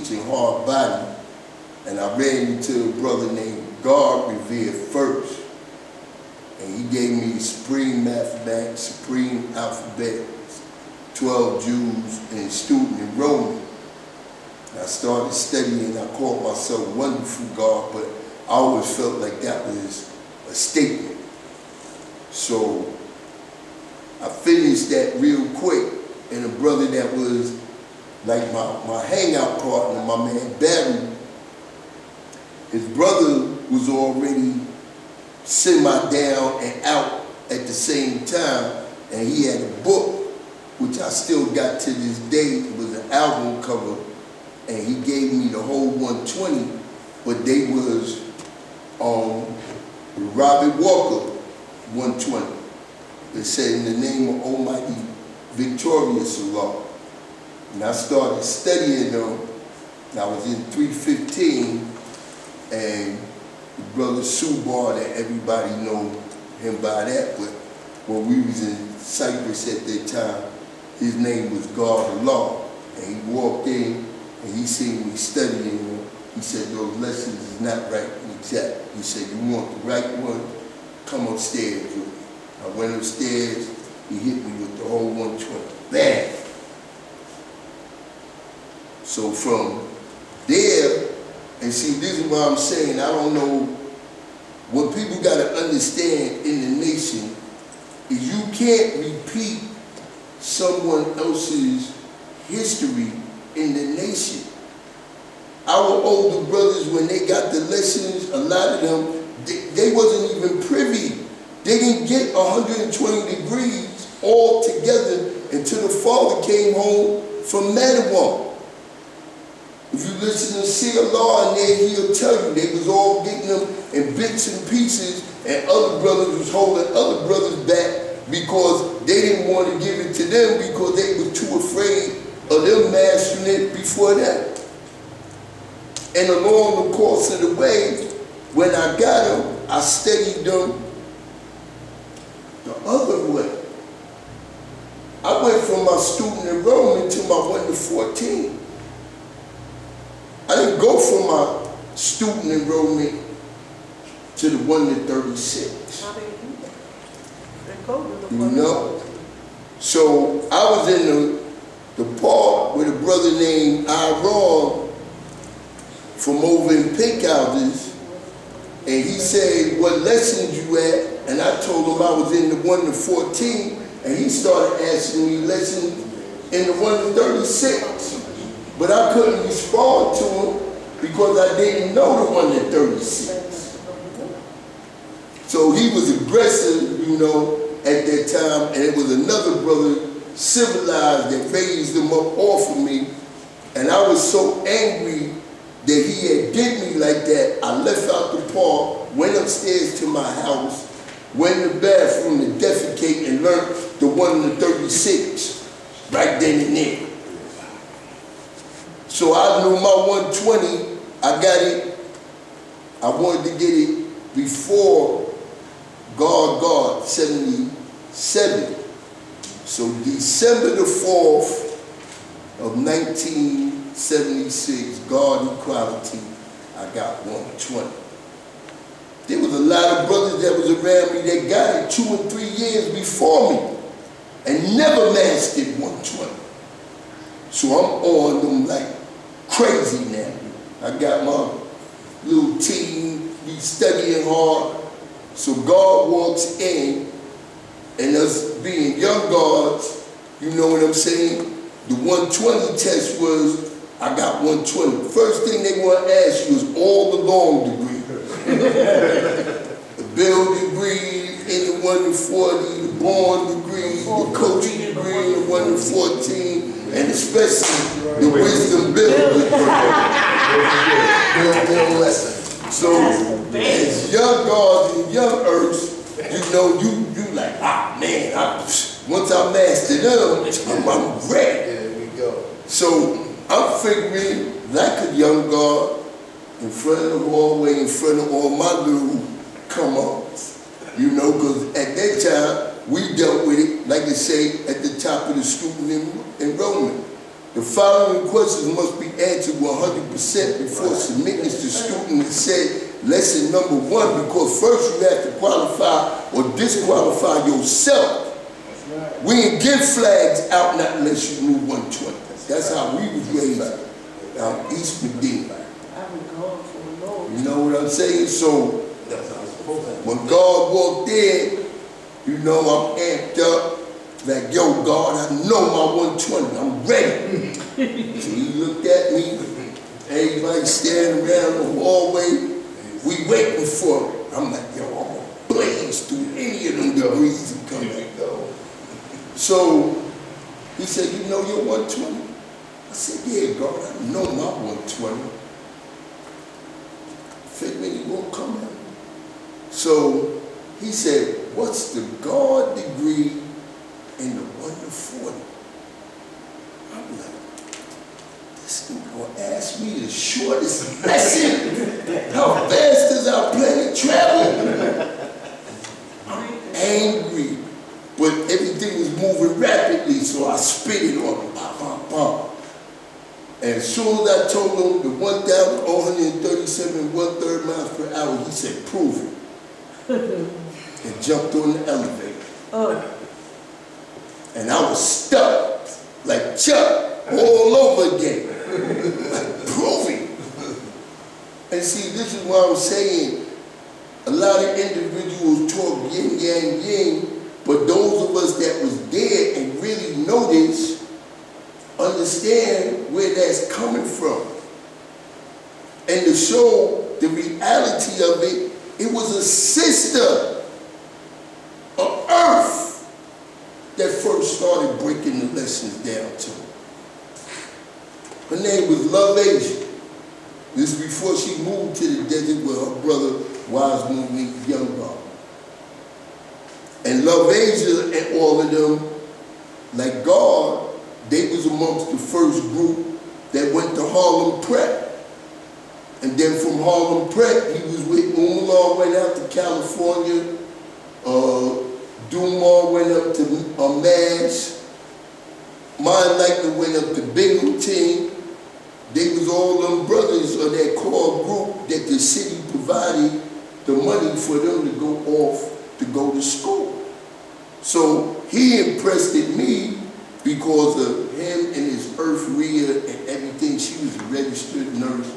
teaching hard body, and I ran into a brother named God Revere first, and he gave me Supreme Mathematics, Supreme Alphabet, 12 Jews, and student enrollment. I started studying. I called myself Wonderful God, but I always felt like that was a statement. So I finished that real quick, and a brother that was like my hangout partner, my man Barry, his brother was already semi-down and out at the same time, and he had a book, which I still got to this day. It was an album cover, and he gave me the whole 120, but they was Robert Walker 120. It said, in the name of Almighty Victorious Allah. And I started studying them, and I was in 315, and the brother Subar, that everybody know him by that, but when we was in Cyprus at that time, his name was God Allah, and he walked in, and he seen me studying them. He said, those lessons is not right and exact. He said, you want the right one, come upstairs with me. I went upstairs, he hit me with the whole 120. Bam! So from there, and see, this is what I'm saying, I don't know, what people gotta understand in the nation is you can't repeat someone else's history in the nation. Our older brothers, when they got the lessons, a lot of them, they wasn't even privy. They didn't get 120 degrees all together until the father came home from Madawan. If you listen to See Allah in there, he'll tell you they was all getting them in bits and pieces, and other brothers was holding other brothers back because they didn't want to give it to them because they were too afraid of them mastering it before that. And along the course of the way, when I got them, I studied them the other way. I went from my student enrollment to my 1 to 14. I didn't go from my student enrollment to the 1 to 36. How did you do that? They go to the You know? So I was in the park with a brother named Iron from over in Pink Houses, and he said, what lessons you at? And I told him I was in the 1 to 14, and he started asking me lessons in the 1 to 36. But I couldn't respond to him because I didn't know the 1 to 36. So he was aggressive, you know, at that time, and it was another brother, Civilized, that raised him up off of me, and I was so angry that he had did me like that. I left out the park, went upstairs to my house, went in the bathroom to defecate, and learned the 1 to 36 right then and there. So I knew my 120, I got it. I wanted to get it before God 77. So December the 4th of 1976, God Equality, I got 120. There was a lot of brothers that was around me that got it 2 and 3 years before me and never mastered 120. So I'm on them like crazy now. I got my little team, we studying hard. So God walks in, and us being young guards, you know what I'm saying? The 120 test was, I got 120. First thing they want to ask you is all the long degrees. The Bill degree in the 1 to 40, the Born degree, the coaching degree in the 1 to 14, and especially the Wisdom Bill degree. Bill lesson. So as young guards and young earths, you know, you like, man, once I master them, I'm ready. There we go. So I'm figuring like a young guard in front of the hallway, in front of all my little come-ups, you know, because at that time, we dealt with it, like they say, at the top of the student enrollment. The following questions must be answered 100% before submitting to student and said lesson number 1, because first you have to qualify or disqualify yourself. We ain't give flags out not unless you knew 120. That's how we was raised out East Medina. I've been gone for a long time. You know what I'm saying? So when God walked in, you know I'm amped up. Like, yo, God, I know my 120. I'm ready. So he looked at me. Everybody standing around the hallway. We waiting for him. I'm like, yo, I'm going to blaze through any of them degrees and come back. So he said, you know your 120? I said, yeah, God, I know my 120. Figment, he won't come out. So he said, what's the God degree in the 1 to 40? I'm like, this nigga gonna ask me the shortest lesson. How fast does our planet travel? I'm angry, but everything was moving rapidly, so I spit it on him. Pop, pop, pop. And as soon as I told him the 1,137 1/3 miles per hour, he said, prove it. And jumped on the elevator. And I was stuck, like Chuck, all over again. Like, prove it. And see, this is what I'm saying. A lot of individuals talk yin, yang, yin, but those of us that was there and really know this, understand where that's coming from. And to show the reality of it, it was a sister of earth that first started breaking the lessons down to her. Her name was Love Asia. This is before she moved to the desert with her brother, Wise Movement, Young Bob. And Love Asia and all of them, like God, they was amongst the first group that went to Harlem Prep. And then from Harlem Prep, he was with Umar, went out to California. Dumar went up to MASH. Mine Likely went up to Binghamton. They was all them brothers of that core group that the city provided the money for them to go off to go to school. So he impressed me because of him and his Earth Rhea and everything. She was a registered nurse.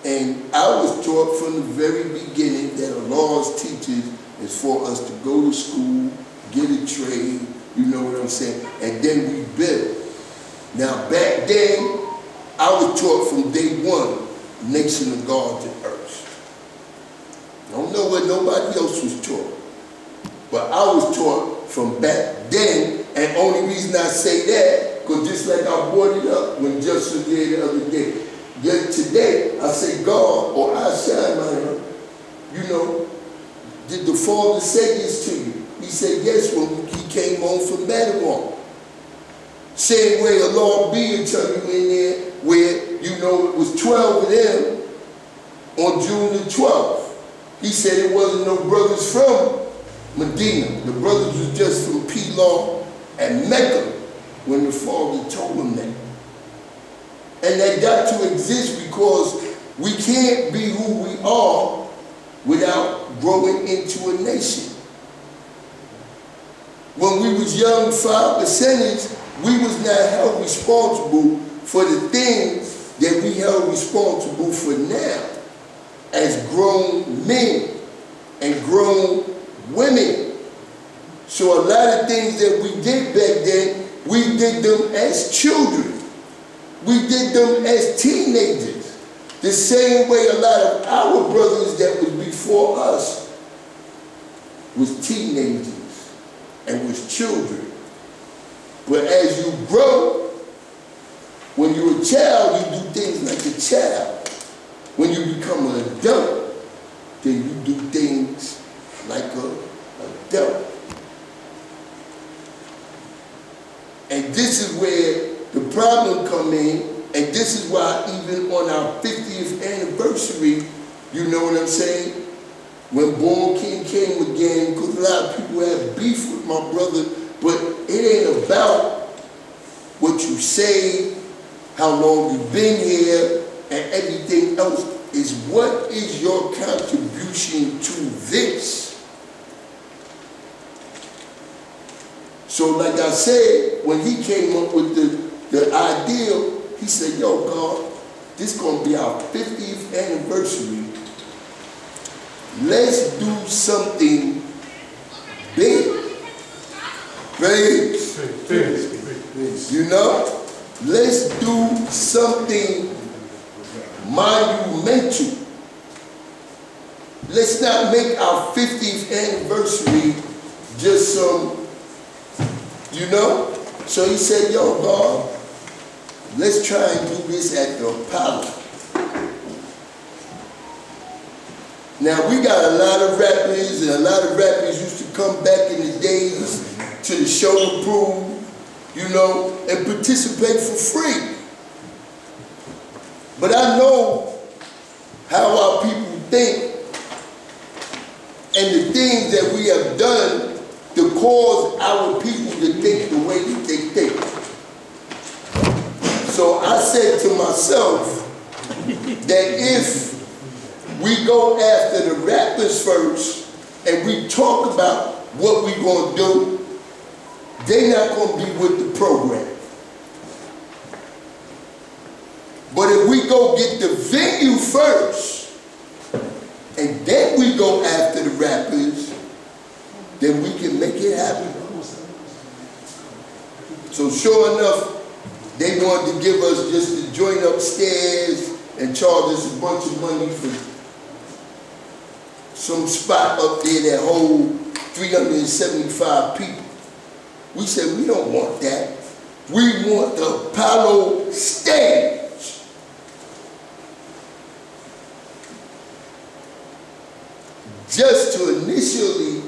And I was taught from the very beginning that Allah's teachers is for us to go to school, get a trade, you know what I'm saying, and then we build. Now back then, I was taught from day one, nation of gods and earth. I don't know what nobody else was taught, but I was taught from back then, and only reason I say that, because just like I brought it up when Just was there the other day, yet today I say God or I shine my light. You know, did the Father say this to you? He said yes when he came home from MEDINA. Same way Allah be tell you in there where, you know, it was 12 of them on June the 12th. He said it wasn't no brothers from Medina. The brothers was just from Pilar and Mecca when the Father told them that. And that got to exist because we can't be who we are without growing into a nation. When we was young 5%ers, we was not held responsible for the things that we held responsible for now as grown men and grown women. So a lot of things that we did back then, we did them as children. We did them as teenagers. The same way a lot of our brothers that was before us was teenagers and was children. But as you grow, when you're a child, you do things like a child. When you become an adult, then you do things like an adult. And this is where the problem come in, and this is why even on our 50th anniversary, you know what I'm saying? When Born King came again, because a lot of people have beef with my brother, but it ain't about what you say, how long you've been here, and everything else is what is your contribution to this? So like I said, when he came up with the idea, he said, yo, God, this is going to be our 50th anniversary. Let's do something big. Praise. You know? Let's do something monumental. Let's not make our 50th anniversary just some, you know? So he said, yo, God, let's try and do this at the Apollo. Now, we got a lot of rappers, and a lot of rappers used to come back in the days to the show and prove, you know, and participate for free. But I know how our people think and the things that we have done to cause our people to think the way that they think. So I said to myself that if we go after the rappers first and we talk about what we're going to do, they're not going to be with the program. But if we go get the venue first and then we go after the rappers, then we can make it happen. So sure enough, they wanted to give us just the joint upstairs and charge us a bunch of money for some spot up there that hold 375 people. We said, we don't want that. We want the Apollo stage. Just to initially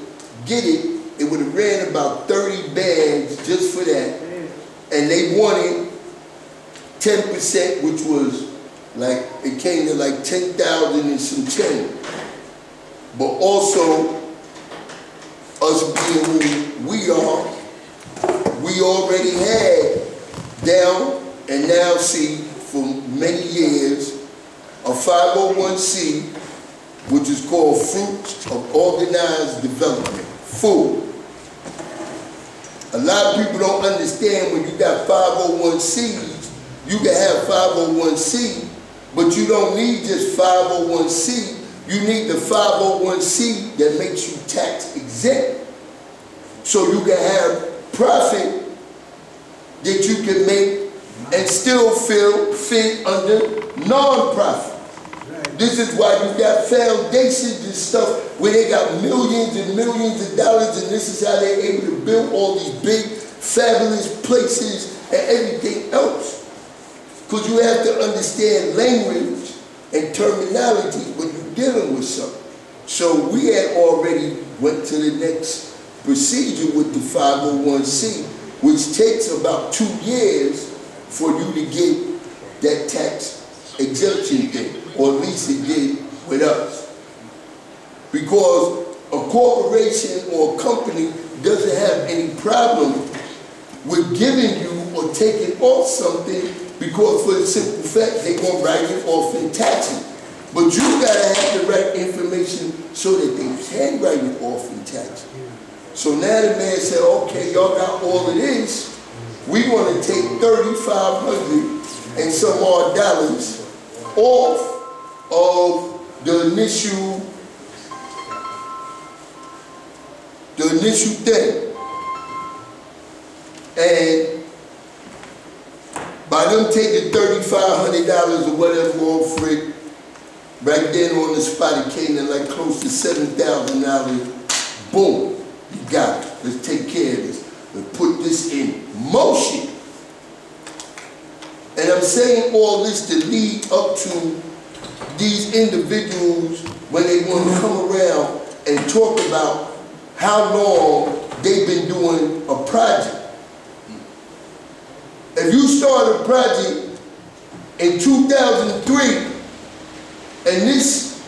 get it, it would have ran about 30 bands just for that. And they wanted 10%, which was like, it came to like 10,000 and some change. But also, us being who we are, we already had down and now see for many years a 501c, which is called Fruits of Organized Development, FOOD. A lot of people don't understand when you got 501c's, you can have 501c, but you don't need just 501c. You need the 501c that makes you tax exempt. So you can have profit that you can make and still fit under non-profit. This is why you got foundations and stuff where they got millions and millions of dollars, and this is how they're able to build all these big, fabulous places and everything else. Because you have to understand language and terminology when you're dealing with something. So we had already went to the next procedure with the 501c, which takes about 2 years for you to get that tax exemption thing, or at least it did with us. Because a corporation or a company doesn't have any problem with giving you or taking off something, because for the simple fact they're going to write it off in taxes. But you got to have the right information so that they can write it off in taxes. So now the man said, okay, y'all got all of this. We want to take $3,500 and some odd dollars off of the initial thing. And by them taking $3,500 or whatever off for it, right then on the spot it came to like close to $7,000. Boom, you got it. Let's take care of this. Let's put this in motion. And I'm saying all this to lead up to these individuals when they want to come around and talk about how long they've been doing a project. If you start a project in 2003 and this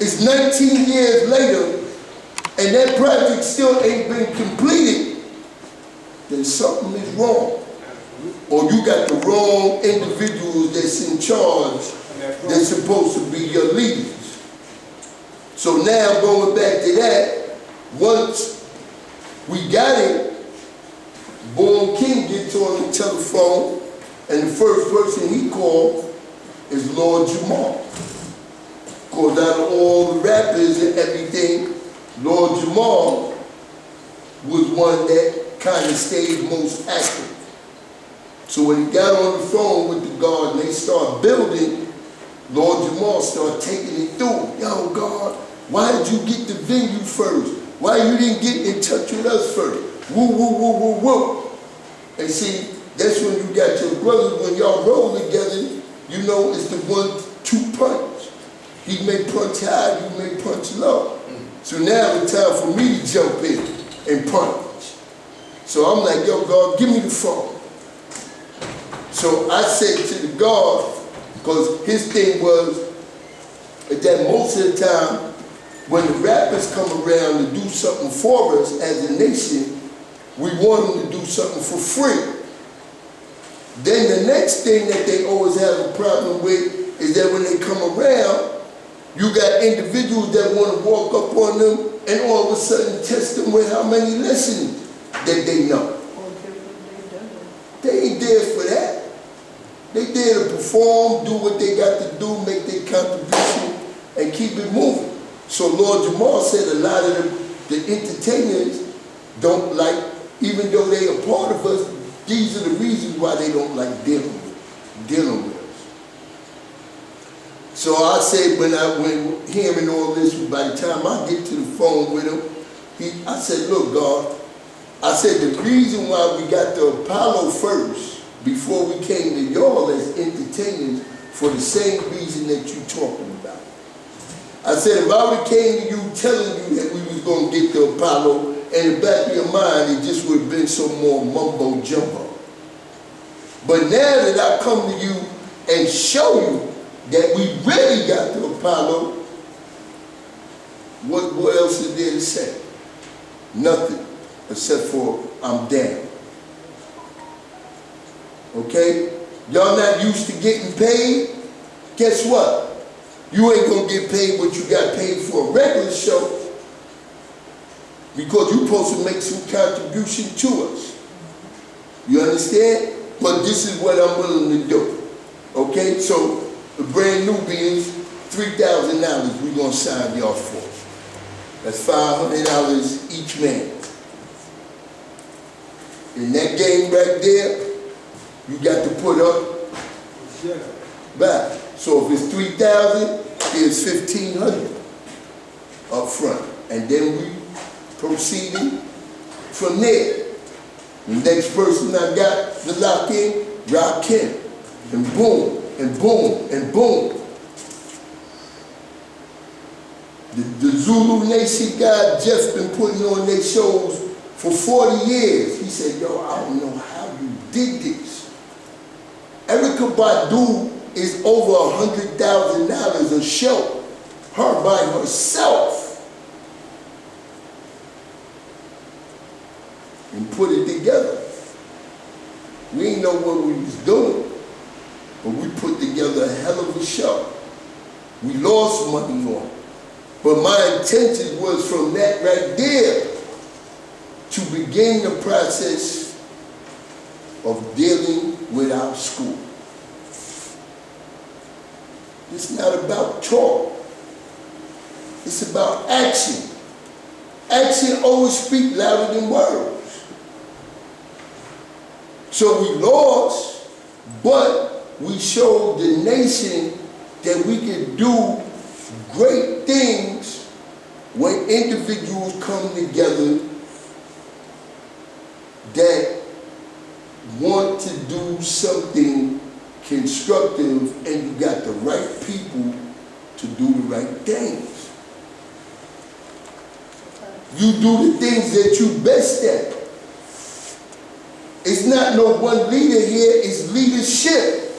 is 19 years later and that project still ain't been completed, then something is wrong. or you got the wrong individuals that's in charge, that's supposed to be your leaders. So now going back to that, once we got it, Born King gets on the telephone, and the first person he called is Lord Jamal. Because out of all the rappers and everything, Lord Jamal was one that kind of stayed most active. So when he got on the phone with the guard and they started building, Lord Jamal started taking it through. Yo, God, why did you get the venue first? Why you didn't get in touch with us first? Woo, woo, woo, woo, woo. And see, that's when you got your brothers, when y'all roll together, you know it's the 1-2 punch. He may punch high, you may punch low. So now it's time for me to jump in and punch. So I'm like, yo, God, give me the phone. So I said to the guard, because his thing was that most of the time, when the rappers come around to do something for us as a nation, we want them to do something for free. Then the next thing that they always have a problem with is that when they come around, you got individuals that want to walk up on them and all of a sudden test them with how many lessons that they know. They ain't there for that. They there to perform, do what they got to do, make their contribution, and keep it moving. So Lord Jamal said a lot of the entertainers don't like, even though they are part of us, these are the reasons why they don't like dealing with us. So I said, when hearing all this, by the time I get to the phone with him, I said, look, God, I said the reason why we got the Apollo first, before we came to y'all as entertainers, for the same reason that you talking about. I said, if I would have came to you telling you that we was going to get the Apollo, and in the back of your mind, it just would have been some more mumbo jumbo. But now that I come to you and show you that we really got the Apollo, what else is there to say? Nothing, except for I'm down. Okay? Y'all not used to getting paid? Guess what? You ain't gonna get paid what you got paid for a regular show, because you're supposed to make some contribution to us. You understand? But this is what I'm willing to do. Okay? So the brand Nubians, $3,000 we're gonna sign y'all for. That's $500 each man. In that game right there, you got to put up back. So if it's 3,000, it's 1,500 up front. And then we proceeding from there. The next person I got to lock in, and boom, and boom, and boom. The Zulu Nation guy, Jeff, been putting on their shows for 40 years. He said, yo, I don't know how you did this. Erykah Badu is over $100,000 a show, her by herself. And put it together. We didn't know what we was doing, but we put together a hell of a show. We lost money on it. But my intention was from that right there to begin the process of dealing with our school. It's not about talk. It's about action. Action always speaks louder than words. So we lost, but we showed the nation that we can do great things when individuals come together that want to do something constructive, and you got the right people to do the right things. You do the things that you best at. It's not no one leader here, it's leadership.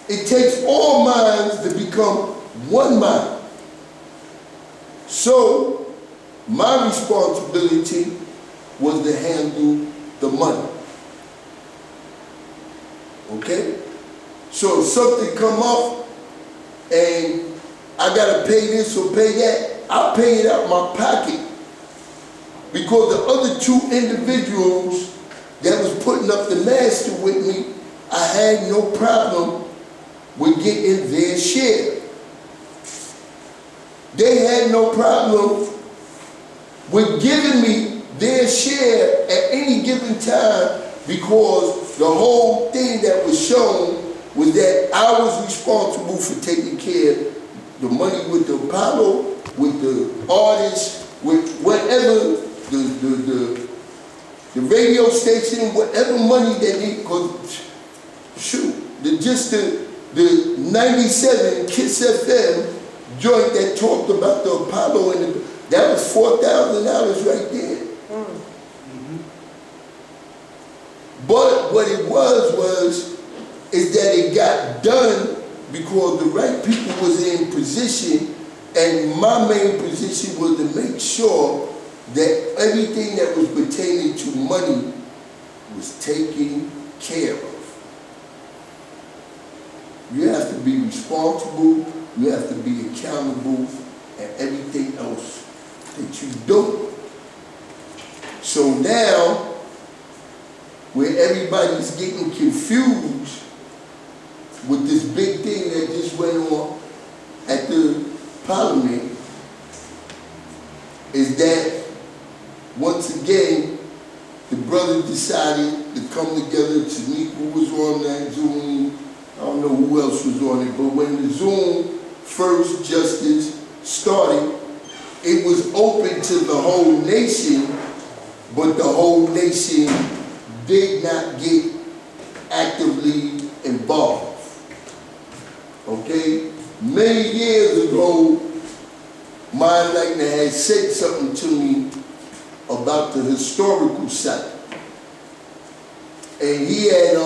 It takes all minds to become one mind. So, my responsibility was to handle the money. okay? So if something come up and I gotta pay this or pay that, I'll pay it out my pocket. Because the other two individuals that was putting up the master with me, I had no problem with getting their share. They had no problem with giving me their share at any given time, because the whole thing that was shown was that I was responsible for taking care of the money with the Apollo, with the artists, with whatever the radio station, whatever money they need. Cause shoot, the 97 Kiss FM joint that talked about the Apollo and that was $4,000 right there. But what it was is that it got done because the right people was in position, and my main position was to make sure that everything that was pertaining to money was taken care of. You have to be responsible, you have to be accountable, and everything else that you do. So now, where everybody's getting confused with this big thing that just went on at the Parliament, is that once again, the brothers decided to come together. Tanika was on that Zoom. I don't know who else was on it, but when the Zoom first justice started, it was open to the whole nation, but the whole nation did not get actively involved. Okay? Many years ago, my enlightener had said something to me about the historical site. And he had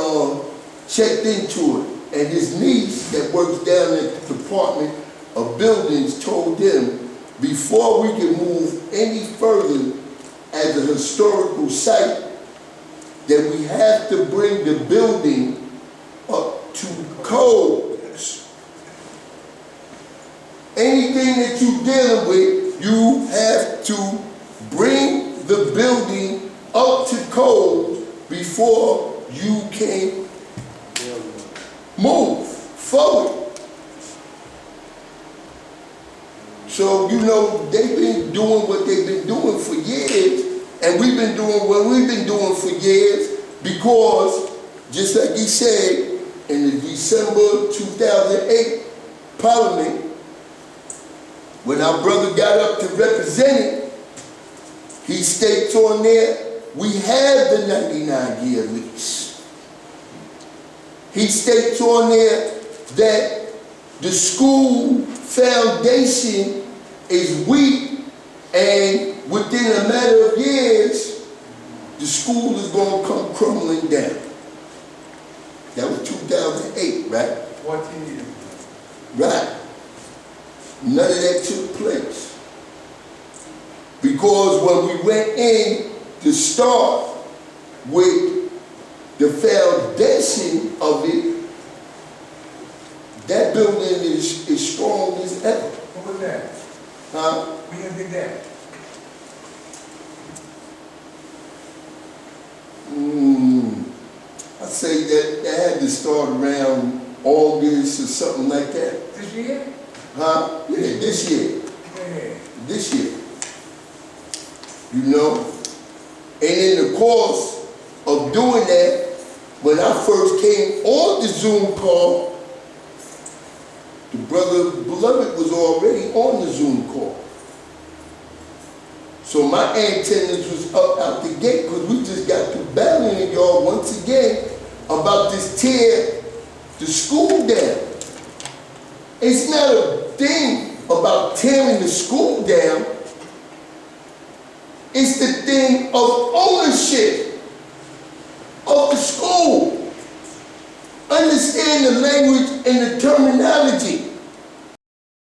checked into it. And his niece that works down at the Department of Buildings told him, before we can move any further as a historical site, that we have to bring the building up to codes. Anything that you're dealing with, you have to bring the building up to code before you can move forward. So, you know, they've been doing what they've been doing for years, and we've been doing what we've been doing for years, because, just like he said, in the December 2008 Parliament, when our brother got up to represent it, he states on there, we have the 99-year lease. He states on there that the school foundation is weak, and within a matter of years, the school is going to come crumbling down. That was 2008, right? 14 years. Right. None of that took place. Because when we went in to start with the foundation of it, that building is strong as ever. What was that? Huh? We didn't think that. I say that had to start around August or something like that. This year? Huh? Yeah, this year. Yeah. This year. You know? And in the course of doing that, when I first came on the Zoom call, the brother Beloved was already on the Zoom call. So my antennas was up out the gate, because we just got to battling y'all once again about this tear the school down. It's not a thing about tearing the school down. It's the thing of ownership of the school. Understand the language and the terminology.